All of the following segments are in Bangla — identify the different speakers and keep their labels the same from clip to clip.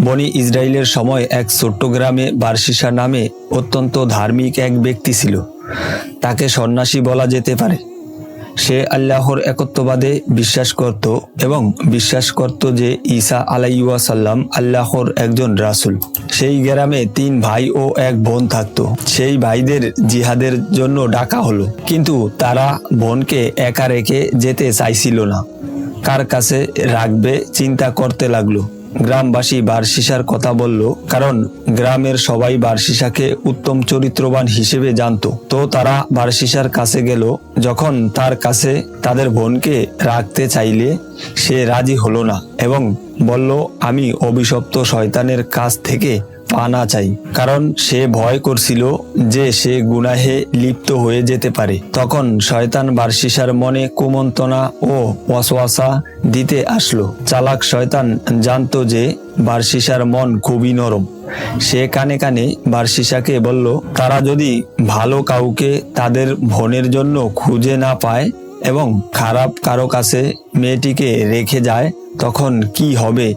Speaker 1: বনি ইসরায়েলের সময় এক ছোট্ট গ্রামে বারশিসা নামে অত্যন্ত ধার্মিক এক ব্যক্তি ছিল। তাকে সন্ন্যাসী বলা যেতে পারে। সে আল্লাহর একত্ববাদে বিশ্বাস করত এবং বিশ্বাস করত যে ঈসা আলাইহিওয়াসাল্লাম আল্লাহর একজন রাসূল। সেই গ্রামে 3 ভাই ও 1 বোন থাকত। সেই ভাইদের জিহাদের জন্য ডাকা হলো, কিন্তু তারা বোনকে একা রেখে যেতে চাইছিল না। কার কাছে রাখবে চিন্তা করতে লাগলো। গ্রামবাসী বারশিসার কথা বলল, কারণ গ্রামের সবাই বারশিসাকে উত্তম চরিত্রবান হিসেবে জানতো। তো তারা বারশিসার কাছে গেল। যখন তার কাছে তাদের বোনকে রাখতে চাইলে সে রাজি হলো না এবং বলল, আমি অভিশপ্ত শয়তানের কাছ থেকে পানা চাই, কারণ সে ভয় করছিল যে সে গুনাহে লিপ্ত হয়ে যেতে পারে। তখন শয়তান বারশিসার মনে কুমন্ত্রণা ও ওয়াসওয়াসা দিতে আসলো। চালাক শয়তান জানতো যে বারশিসার মন খুবই নরম। সে কানে কানে বারশিসাকে বলল, তারা যদি ভালো কাউকে তাদের বোনের জন্য খুঁজে না পায় এবং খারাপ কারো কাছে মেয়েটিকে রেখে যায়, তখন কি হবে?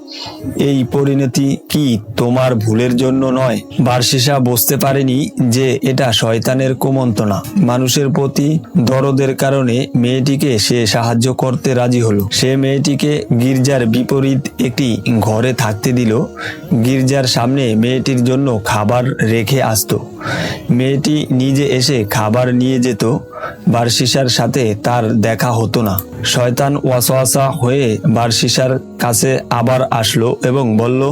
Speaker 1: এই পরিণতি কি তোমার ভুলের জন্য নয়? বারশিসা বুঝতে পারেনি যে এটা শয়তানের কুমন্ত্রণা। মানুষের প্রতি দরদের কারণে মেয়েটিকে সে সাহায্য করতে রাজি হলো। সে মেয়েটিকে গির্জার বিপরীত একটি ঘরে থাকতে দিল। গির্জার সামনে মেয়েটির জন্য খাবার রেখে আসতো। মেয়েটি নিজে এসে খাবার নিয়ে যেত। বারশিসার সাথে তার দেখা হতো না। শয়তান ওয়াসওয়াসা হয়ে বারশিসার কাছে আবার আসলো এবং বলল,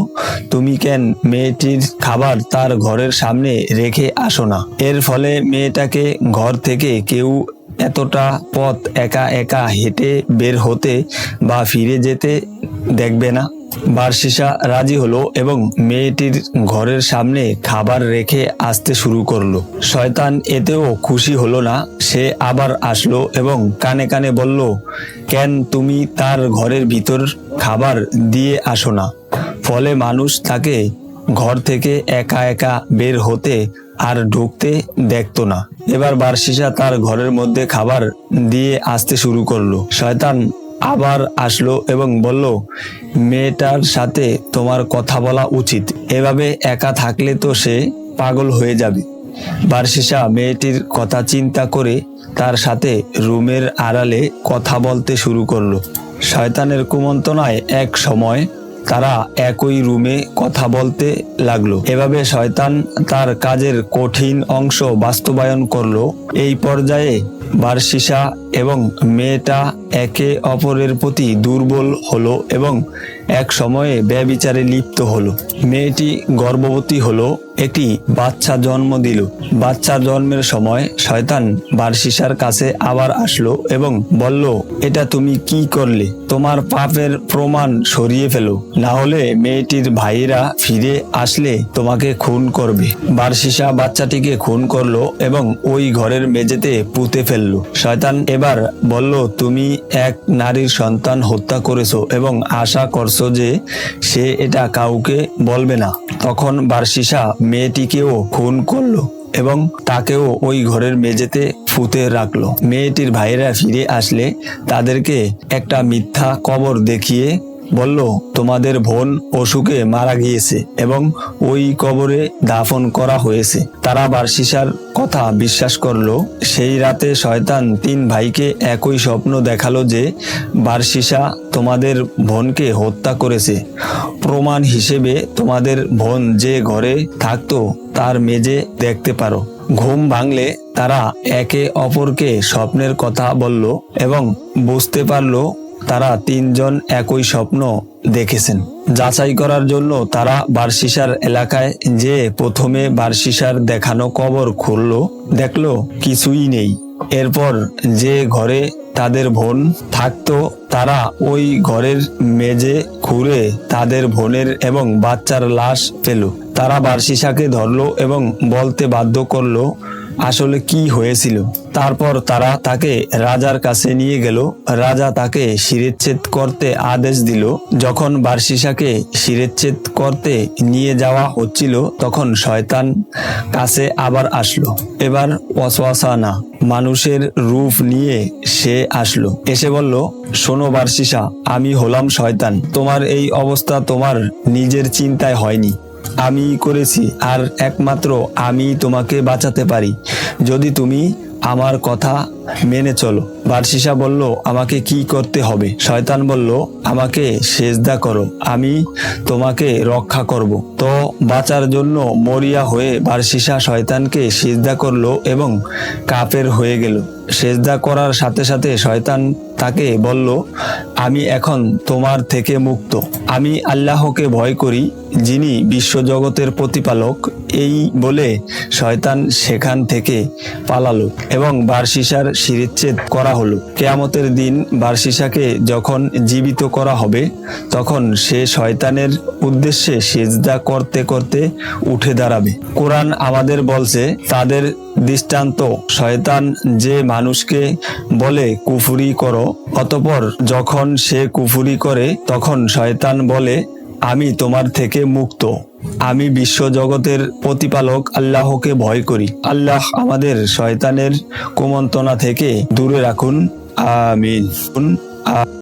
Speaker 1: তুমি কেন মেয়েটির খাবার তার ঘরের সামনে রেখে আসো না? এর ফলে মেয়েটাকে ঘর থেকে কেউ এতটা পথ একা একা হেঁটে বের হতে বা ফিরে যেতে দেখবে না। বারশিসা রাজি হলো এবং মেয়েটির ঘরের সামনে খাবার রেখে আসতে শুরু করলো। শয়তান এতেও খুশি হলো না। সে আবার আসলো এবং কানে কানে বলল, কেন তুমি তার ঘরের ভিতর খাবার দিয়ে আসো না? ফলে মানুষ তাকে ঘর থেকে একা একা বের হতে আর ঢুকতে দেখতো না। এবার বারশিসা তার ঘরের মধ্যে খাবার দিয়ে আসতে শুরু করলো। শয়তান আবার আসলো এবং বলল, মেয়েটার সাথে তোমার কথা বলা উচিত। এভাবে একা থাকলে তো সে পাগল হয়ে যাবে। বারশিসা মেয়েটির কথা চিন্তা করে তার সাথে রুমের আড়ালে কথা বলতে শুরু করলো। শয়তানের কুমন্ত্রণায় এক সময় তারা একই রুমে কথা বলতে লাগলো। এভাবে শয়তান তার কাজের কঠিন অংশ বাস্তবায়ন করলো। এই পর্যায়ে বারশিসা এবং মেয়েটা একে অপরের প্রতি দুর্বল হলো এবং এক সময়ে ব্যভিচারে লিপ্ত হলো। মেয়েটি গর্ভবতী হলো, একটি বাচ্চা জন্ম দিল। বাচ্চা জন্মের সময় শয়তান বারশিসার কাছে আবার আসলো এবং বলল, এটা তুমি কি করলে? তোমার পাপের প্রমাণ সরিয়ে ফেলো, না হলে মেয়েটির ভাইয়েরা ফিরে আসলে তোমাকে খুন করবে। বারশিসা বাচ্চাটিকে খুন করলো এবং ওই ঘরের মেঝেতে পুঁতে ফেললো। শয়তান এবার বলল, তুমি এক নারীর সন্তান হত্যা করেছো এবং আশা করছো যে সে এটা কাউকে বলবে না। তখন বারশিসা মেয়েটিকেও খুন করলো এবং তাকেও ওই ঘরের মেঝেতে পুঁতে রাখলো। মেয়েটির ভাইয়েরা ফিরে আসলে তাদেরকে একটা মিথ্যা কবর দেখিয়ে বলল, তোমাদের বোন অসুখে মারা গিয়েছে এবং ওই কবরে দাফন করা হয়েছে। তারা বারশিসার কথা বিশ্বাস করলো। সেই রাতে শয়তান 3 ভাইকে একই স্বপ্ন দেখালো যে বারশিসা তোমাদের বোনকে হত্যা করেছে। প্রমাণ হিসেবে তোমাদের বোন যে ঘরে থাকতো তার মেঝে দেখতে পারো। ঘুম ভাঙলে তারা একে অপরকে স্বপ্নের কথা বলল এবং বুঝতে পারলো তারা 3 জন একই স্বপ্ন দেখেছেন। যাচাই করার জন্য তারা বারশিসার এলাকায় যে প্রথমে বারশিসার দেখানো কবর খুললো, দেখলো কিছুই নেই। এরপর যে ঘরে তাদের বোন থাকতো তারা ওই ঘরের মেঝে খুঁড়ে তাদের বোনের এবং বাচ্চার লাশ পেল। তারা বারশিসাকে ধরলো এবং বলতে বাধ্য করলো, আসলে কি হয়েছিল। তারপর তারা তাকে রাজার কাছে নিয়ে গেল। রাজা তাকে শিরচ্ছেদ করতে আদেশ দিল। যখন বারসিসাকে শিরচ্ছেদ করতে নিয়ে যাওয়া হচ্ছিল তখন শয়তান কাছে আবার আসলো। এবার ওয়াসওয়াসা না, মানুষের রূপ নিয়ে সে আসলো। এসে বলল, শোনো বারসিসা, আমি হলাম শয়তান। তোমার এই অবস্থা তোমার নিজের চিন্তায় হয়নি, আমি করেছি, আর একমাত্র আমি তোমাকে বাঁচাতে পারি যদি তুমি আমার কথা মেনে চলো। বারসিসা বলল, আমাকে কি করতে হবে? শয়তান বলল, আমাকে সেজদা করো, আমি তোমাকে রক্ষা করব। তো বাঁচার জন্য মরিয়া হয়ে বারসিসা শয়তানকে সিজদা করলো এবং কাফের হয়ে গেল। সেজদা করার সাথে সাথে শয়তান তাকে বলল, আমি এখন তোমার থেকে মুক্ত। আমি আল্লাহকে ভয় করি, যিনি বিশ্বজগতের প্রতিপালক। এই বলে শয়তান সেখান থেকে পালালো এবং বারসিসার শিরচ্ছেদ করা হলো। কিয়ামতের দিন বারসিসাকে যখন জীবিত করা হবে তখন সে শয়তানের উদ্দেশ্যে সিজদা করতে করতে উঠে দাঁড়াবে। কোরআন আমাদের বলছে তাদের দৃষ্টান্ত, শয়তান যে মানুষকে বলে কুফরি করো, অতঃপর যখন সে কুফরি করে তখন শয়তান বলে, আমি তোমার থেকে মুক্ত, আমি বিশ্বজগতের প্রতিপালক আল্লাহকে ভয় করি। আল্লাহ আমাদের শয়তানের কুমন্ত্রণা থেকে দূরে রাখুন। আমিন।